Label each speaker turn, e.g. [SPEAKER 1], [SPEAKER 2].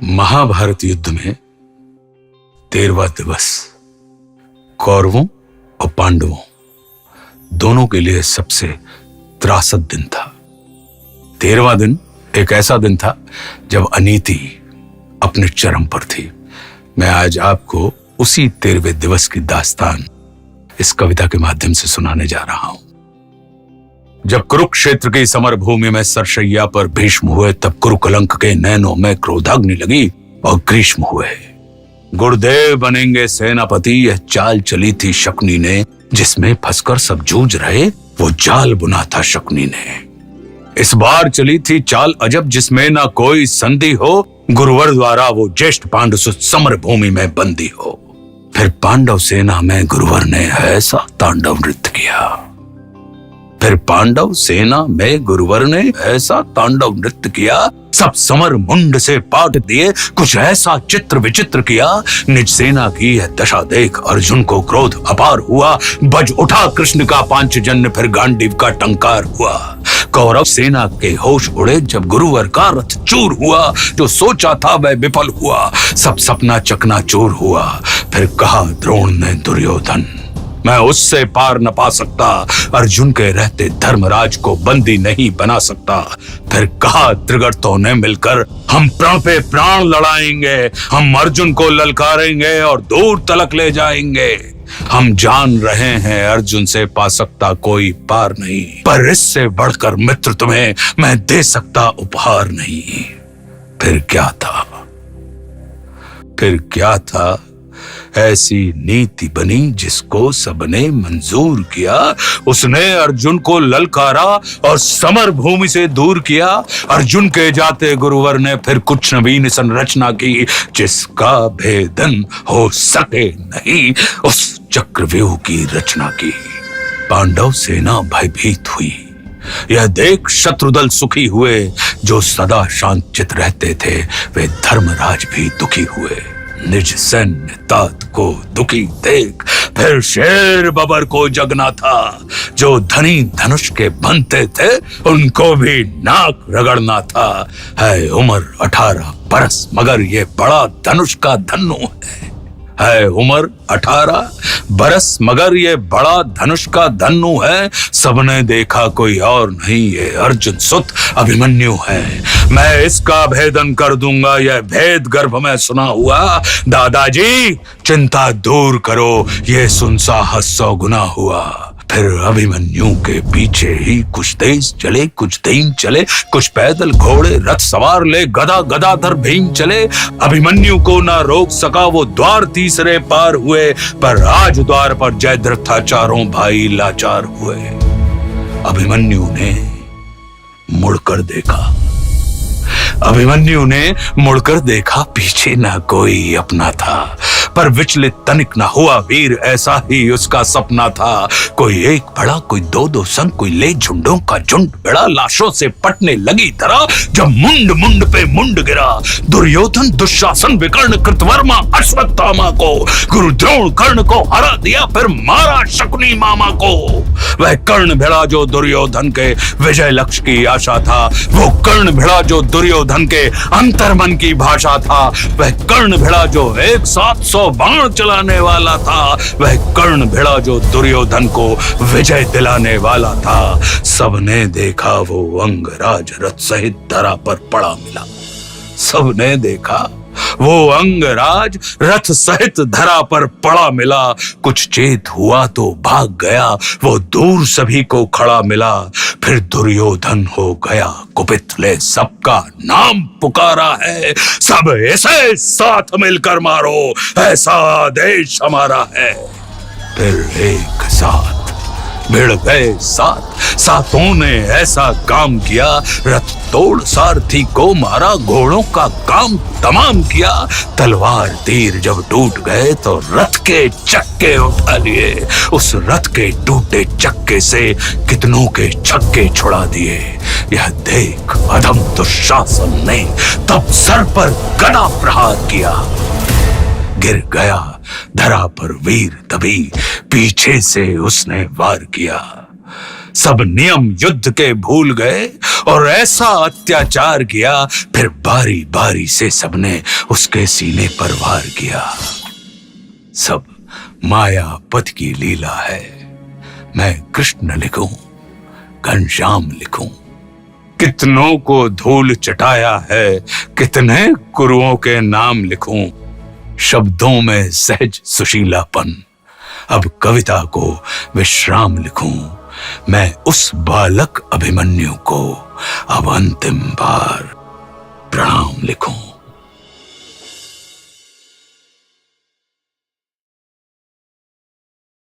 [SPEAKER 1] महाभारत युद्ध में 13वां दिवस कौरवों और पांडवों दोनों के लिए सबसे त्रासद दिन था। 13वां दिन एक ऐसा दिन था जब अनीति अपने चरम पर थी। मैं आज आपको उसी 13वें दिवस की दास्तान इस कविता के माध्यम से सुनाने जा रहा हूं। जब कुरुक्षेत्र की समर भूमि में सरशैया पर भीष्म हुए, तब कुरुकलंक के नैनों में क्रोधाग्नि लगी और ग्रीष्म हुए। गुरुदेव बनेंगे सेनापति, यह चाल चली थी शकुनी ने, जिसमें फंसकर सब जूझ रहे वो जाल बुना था शकुनी ने। इस बार चली थी चाल अजब, जिसमें ना कोई संधि हो, गुरुवर द्वारा वो ज्येष्ठ पांडु समर भूमि में बंदी हो। फिर पांडव सेना में गुरुवर ने ऐसा तांडव नृत्य किया। फिर पांडव सेना में गुरुवर ने ऐसा तांडव नृत्य किया, सब समर मुंड से पाट दिए। कुछ ऐसा चित्र विचित्र किया, निज सेना की यह दशा देख अर्जुन को क्रोध अपार हुआ। बज उठा कृष्ण का पांचजन्य, फिर गांडीव का टंकार हुआ। कौरव सेना के होश उड़े जब गुरुवर का रथ चूर हुआ। जो सोचा था वह विफल हुआ, सब सपना चकनाचूर हुआ। फिर कहा द्रोण ने दुर्योधन, मैं उससे पार न पा सकता, अर्जुन के रहते धर्मराज को बंदी नहीं बना सकता। फिर कहा त्रिगर्तों ने मिलकर, हम प्राण पे प्राण लड़ाएंगे, हम अर्जुन को ललकारेंगे और दूर तलक ले जाएंगे। हम जान रहे हैं अर्जुन से पा सकता कोई पार नहीं, पर इससे बढ़कर मित्र तुम्हें मैं दे सकता उपहार नहीं। फिर क्या था, फिर क्या था, ऐसी नीति बनी जिसको सबने मंजूर किया। उसने अर्जुन को ललकारा और समर भूमि से दूर किया। अर्जुन के जाते गुरुवर ने फिर कुछ नवीन संरचना की, जिसका भेदन हो सके नहीं, उस चक्रव्यूह की रचना की। पांडव सेना भयभीत हुई, यह देख शत्रुदल सुखी हुए। जो सदा शांत चित रहते थे वे धर्मराज भी दुखी हुए। निज सैन्य तात को दुखी देख फिर शेर बबर को जगना था। जो धनी धनुष के बनते थे उनको भी नाक रगड़ना था। है उम्र 18 बरस मगर ये बड़ा धनुष का धन्नु है उम्र 18 बरस मगर ये बड़ा धनुष का धन्नु है। सबने देखा कोई और नहीं, ये अर्जुन सुत अभिमन्यु है। मैं इसका भेदन कर दूंगा, यह भेद गर्भ में सुना हुआ। दादाजी चिंता दूर करो, ये सुन साहस 100 गुना हुआ। फिर अभिमन्यु के पीछे ही कुछ तेज चले, कुछ धीम चले, कुछ पैदल घोड़े रथ सवार ले, गदा गदाधर भीम चले। अभिमन्यु को ना रोक सका वो द्वार तीसरे पार हुए, पर राज द्वार पर जयद्रथ था, चारों भाई लाचार हुए। अभिमन्यु ने मुड़कर देखा, अभिमन्यु ने मुड़कर देखा, पीछे ना कोई अपना था, पर विचलित तनिक न हुआ वीर, ऐसा ही उसका सपना था। कोई एक बढ़ा, कोई दो संग, कोई ले झुंडों का झुंड बड़ा, लाशों से पटने लगी तरह। जब मुंड मुंड पे मुंड गिरा, दुर्योधन दुशासन विकर्ण कृतवर्मा अश्वत्थामा को, गुरु द्रोण कर्ण को हरा दिया, फिर मारा शकुनी मामा को। वह कर्ण भिड़ा जो दुर्योधन के विजय लक्ष्य की आशा था, वो कर्ण भिड़ा जो दुर्योधन के अंतर्मन की भाषा था। वह कर्ण भिड़ा जो एक साथ 100 बाण चलाने वाला था, वह कर्ण भिड़ा जो दुर्योधन को विजय दिलाने वाला था। सबने देखा वो अंगराज रथ सहित धरा पर पड़ा मिला। सबने देखा वो अंगराज रथ सहित धरा पर पड़ा मिला। कुछ चेत हुआ तो भाग गया, वो दूर सभी को खड़ा मिला। फिर दुर्योधन हो गया कुपित, ले सबका नाम पुकारा है। सब ऐसे साथ मिलकर मारो, ऐसा आदेश हमारा है। फिर एक साथ भिड़ गए सातों ने ऐसा काम किया। रथ तोड़ सारथी को मारा, घोड़ों का काम तमाम किया। तलवार तीर जब टूट गए तो रथ के चक्के उठा लिए। उस रथ के टूटे चक्के से कितनों के छक्के छुड़ा दिए। यह देख अधम दुशासन ने तब सर पर गदा प्रहार किया। गिर गया धरा पर वीर, तभी पीछे से उसने वार किया। सब नियम युद्ध के भूल गए और ऐसा अत्याचार किया, फिर बारी बारी से सबने उसके सीने पर वार किया। सब मायापत की लीला है। मैं कृष्ण लिखूं, घनश्याम लिखूं, कितनों को धूल चटाया है, कितने गुरुओं के नाम लिखूं। शब्दों में सहज सुशीलापन, अब कविता को विश्राम लिखूं। मैं उस बालक अभिमन्यु को अब अंतिम बार प्रणाम लिखूं।